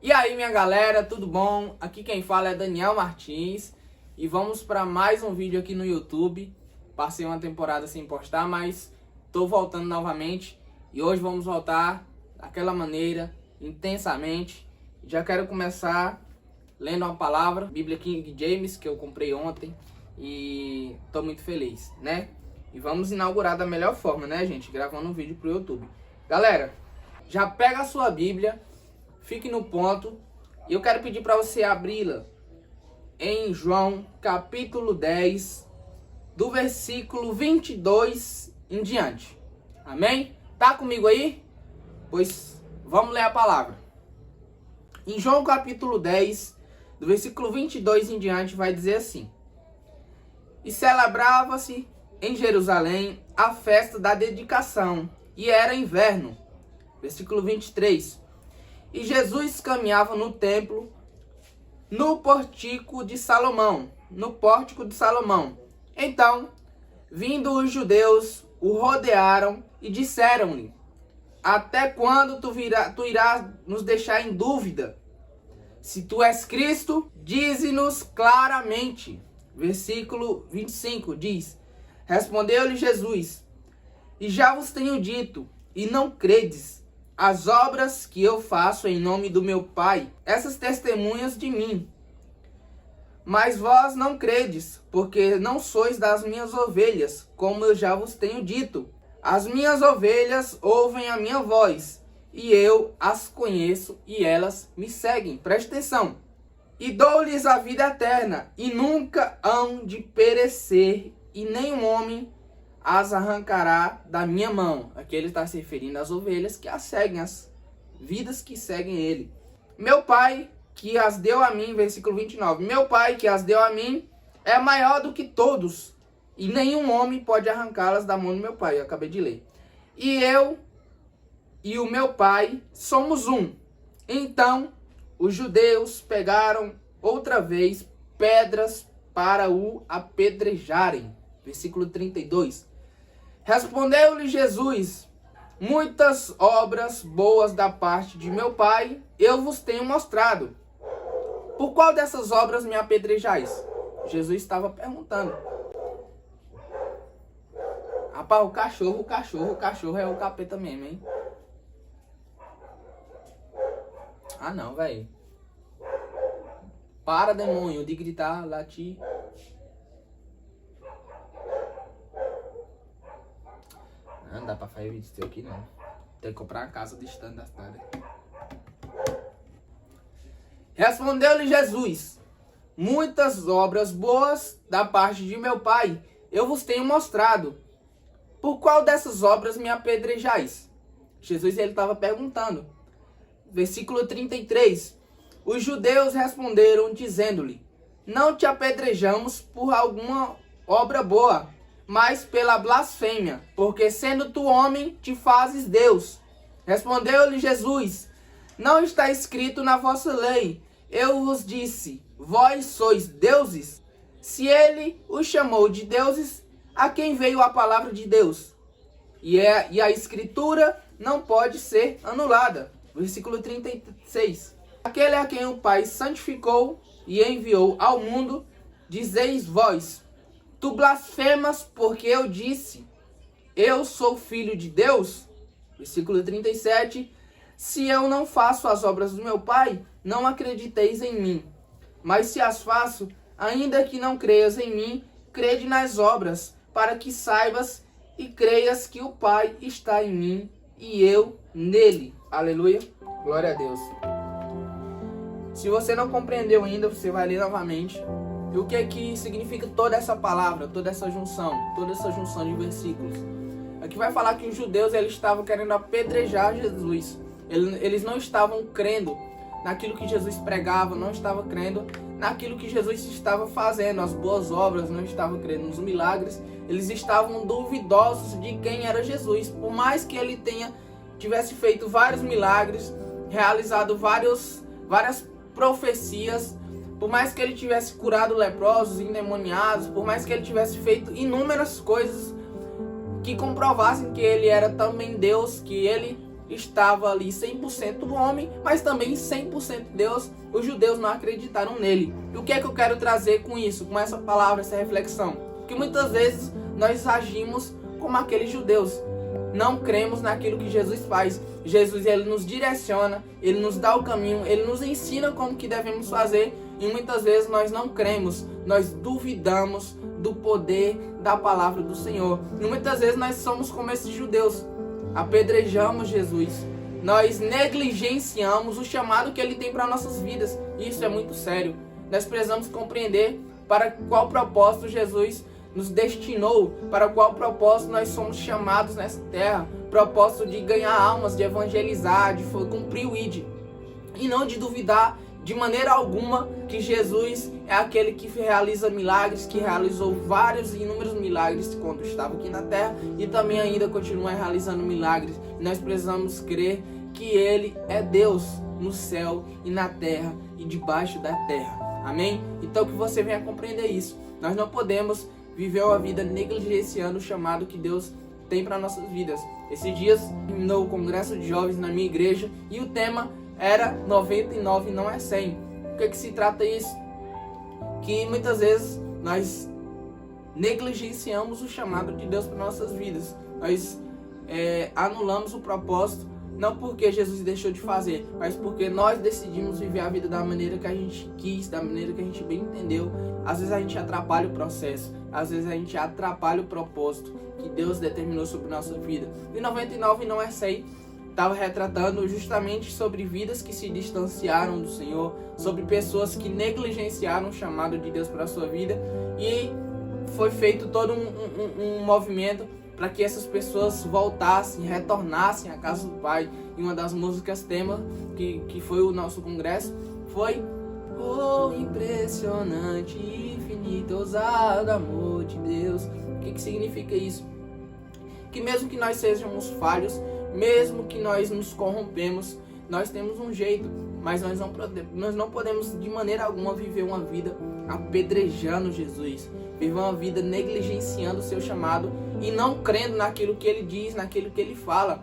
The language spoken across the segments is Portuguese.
E aí, minha galera, tudo bom? Aqui quem fala é Daniel Martins e vamos para mais um vídeo aqui no YouTube. Passei uma temporada sem postar, mas tô voltando novamente e hoje vamos voltar daquela maneira, intensamente. Já quero começar lendo uma palavra, Bíblia King James, que eu comprei ontem e tô muito feliz, né? E vamos inaugurar da melhor forma, né, gente? Gravando um vídeo pro YouTube. Galera, já pega a sua Bíblia. Fique no ponto. E eu quero pedir para você abri-la em João capítulo 10, do versículo 22 em diante. Amém? Tá comigo aí? Pois vamos ler a palavra. Em João capítulo 10, do versículo 22 em diante, vai dizer assim: E celebrava-se em Jerusalém a festa da dedicação, e era inverno. Versículo 23. E Jesus caminhava no templo, no pórtico de Salomão. Então, vindo os judeus, o rodearam e disseram-lhe: Até quando tu irás nos deixar em dúvida? Se tu és Cristo, dize-nos claramente. Versículo 25 diz: Respondeu-lhe Jesus: E já vos tenho dito, e não credes. As obras que eu faço em nome do meu Pai, essas testemunhas de mim. Mas vós não credes, porque não sois das minhas ovelhas, como eu já vos tenho dito. As minhas ovelhas ouvem a minha voz, e eu as conheço, e elas me seguem. Preste atenção. E dou-lhes a vida eterna, e nunca hão de perecer, e nenhum homem as arrancará da minha mão. Aqui ele está se referindo às ovelhas que as seguem, as vidas que seguem ele. Meu Pai que as deu a mim, versículo 29. Meu Pai que as deu a mim é maior do que todos, e nenhum homem pode arrancá-las da mão do meu Pai. Eu acabei de ler. E eu e o meu Pai somos um. Então os judeus pegaram outra vez pedras para o apedrejarem. Versículo 32. Respondeu-lhe Jesus: Muitas obras boas da parte de meu Pai eu vos tenho mostrado. Por qual dessas obras me apedrejais? Jesus estava perguntando. Rapaz, o cachorro é o capeta mesmo, hein? Ah não, velho. Para, demônio, de gritar, latir. Não dá pra fazer vídeo aqui não. Tem que comprar uma casa distante da cidade. Respondeu-lhe Jesus: Muitas obras boas da parte de meu Pai eu vos tenho mostrado. Por qual dessas obras me apedrejais? Jesus ele estava perguntando. Versículo 33. Os judeus responderam dizendo-lhe: Não te apedrejamos por alguma obra boa, mas pela blasfêmia, porque sendo tu homem, te fazes Deus. Respondeu-lhe Jesus: Não está escrito na vossa lei, eu vos disse, vós sois deuses? Se ele os chamou de deuses, a quem veio a palavra de Deus? E a escritura não pode ser anulada. Versículo 36. Aquele a quem o Pai santificou e enviou ao mundo, dizeis vós: Tu blasfemas porque eu disse, eu sou filho de Deus? Versículo 37. Se eu não faço as obras do meu Pai, não acrediteis em mim. Mas se as faço, ainda que não creias em mim, crede nas obras, para que saibas e creias que o Pai está em mim e eu nele. Aleluia. Glória a Deus. Se você não compreendeu ainda, você vai ler novamente. E o que significa toda essa palavra, toda essa junção de versículos? Aqui vai falar que os judeus eles estavam querendo apedrejar Jesus. Eles não estavam crendo naquilo que Jesus pregava, não estavam crendo naquilo que Jesus estava fazendo, as boas obras, não estavam crendo nos milagres. Eles estavam duvidosos de quem era Jesus. Por mais que ele tivesse feito vários milagres, realizado várias profecias, por mais que ele tivesse curado leprosos, endemoniados, por mais que ele tivesse feito inúmeras coisas que comprovassem que ele era também Deus, que ele estava ali 100% homem, mas também 100% Deus. Os judeus não acreditaram nele. E o que é que eu quero trazer com isso, com essa palavra, essa reflexão? Que muitas vezes nós agimos como aqueles judeus. Não cremos naquilo que Jesus faz. Jesus, ele nos direciona, ele nos dá o caminho, ele nos ensina como que devemos fazer. E muitas vezes nós não cremos, nós duvidamos do poder da palavra do Senhor. E muitas vezes nós somos como esses judeus. Apedrejamos Jesus. Nós negligenciamos o chamado que ele tem para nossas vidas. E isso é muito sério. Nós precisamos compreender para qual propósito Jesus nos destinou, para qual propósito nós somos chamados nessa terra. Propósito de ganhar almas, de evangelizar, de cumprir o ID. E não de duvidar de maneira alguma que Jesus é aquele que realiza milagres, que realizou vários e inúmeros milagres quando estava aqui na terra e também ainda continua realizando milagres. Nós precisamos crer que ele é Deus no céu e na terra e debaixo da terra. Amém? Então que você venha compreender isso. Nós não podemos viver uma vida negligenciando o chamado que Deus tem para nossas vidas. Esses dias terminou o congresso de jovens na minha igreja e o tema era 99 não é 100. O que se trata isso? Que muitas vezes nós negligenciamos o chamado de Deus para nossas vidas. Nós anulamos o propósito, não porque Jesus deixou de fazer, mas porque nós decidimos viver a vida da maneira que a gente quis, da maneira que a gente bem entendeu. Às vezes a gente atrapalha o processo, às vezes a gente atrapalha o propósito que Deus determinou sobre nossa vida. E 99 não é 100. Estava retratando justamente sobre vidas que se distanciaram do Senhor, sobre pessoas que negligenciaram o chamado de Deus para a sua vida, e foi feito todo um movimento para que essas pessoas voltassem, retornassem à casa do Pai. E uma das músicas tema que foi o nosso congresso foi o impressionante, infinito, ousado amor de Deus. O que significa isso? Que mesmo que nós sejamos falhos, mesmo que nós nos corrompemos, nós temos um jeito, mas nós não podemos de maneira alguma viver uma vida apedrejando Jesus, viver uma vida negligenciando o seu chamado e não crendo naquilo que ele diz, naquilo que ele fala.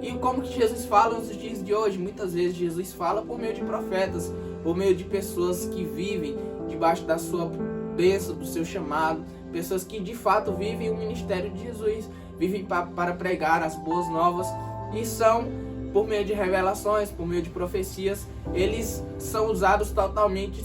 E como que Jesus fala nos dias de hoje? Muitas vezes Jesus fala por meio de profetas, por meio de pessoas que vivem debaixo da sua bênção, do seu chamado, pessoas que de fato vivem o ministério de Jesus, vivem para pregar as boas novas, e são, por meio de revelações, por meio de profecias, eles são usados totalmente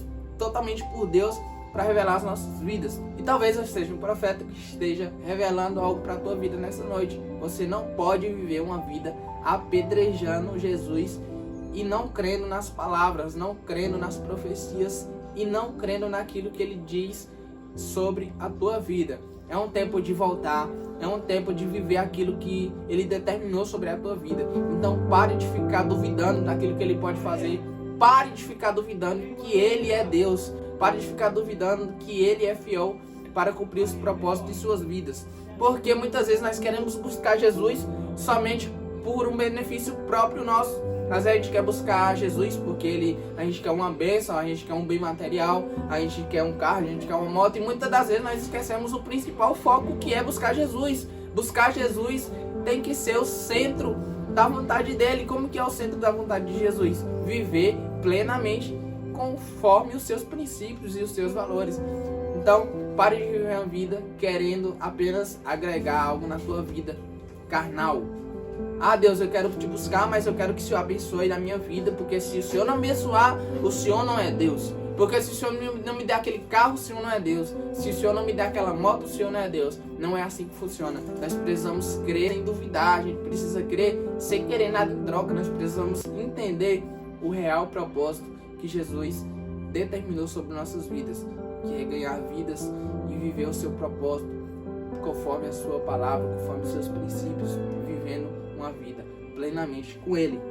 por Deus para revelar as nossas vidas. E talvez eu seja um profeta que esteja revelando algo para a tua vida nessa noite. Você não pode viver uma vida apedrejando Jesus e não crendo nas palavras, não crendo nas profecias e não crendo naquilo que ele diz sobre a tua vida. É um tempo de voltar, é um tempo de viver aquilo que ele determinou sobre a tua vida. Então pare de ficar duvidando daquilo que ele pode fazer. Pare de ficar duvidando que ele é Deus. Pare de ficar duvidando que ele é fiel para cumprir os propósitos de suas vidas. Porque muitas vezes nós queremos buscar Jesus somente por um benefício próprio nosso. Às vezes a gente quer buscar Jesus porque a gente quer uma bênção, a gente quer um bem material, a gente quer um carro, a gente quer uma moto. E muitas das vezes nós esquecemos o principal foco, que é buscar Jesus. Buscar Jesus tem que ser o centro da vontade dele. Como que é o centro da vontade de Jesus? Viver plenamente conforme os seus princípios e os seus valores. Então, pare de viver uma vida querendo apenas agregar algo na tua vida carnal. Ah, Deus, eu quero te buscar, mas eu quero que o Senhor abençoe na minha vida, porque se o Senhor não abençoar, o Senhor não é Deus. Porque se o Senhor não me der aquele carro, o Senhor não é Deus. Se o Senhor não me der aquela moto, o Senhor não é Deus. Não é assim que funciona. Nós precisamos crer sem duvidar, a gente precisa crer sem querer nada em troca. Nós precisamos entender o real propósito que Jesus determinou sobre nossas vidas, que é ganhar vidas e viver o seu propósito conforme a sua palavra, conforme os seus princípios, vivendo uma vida plenamente com Ele.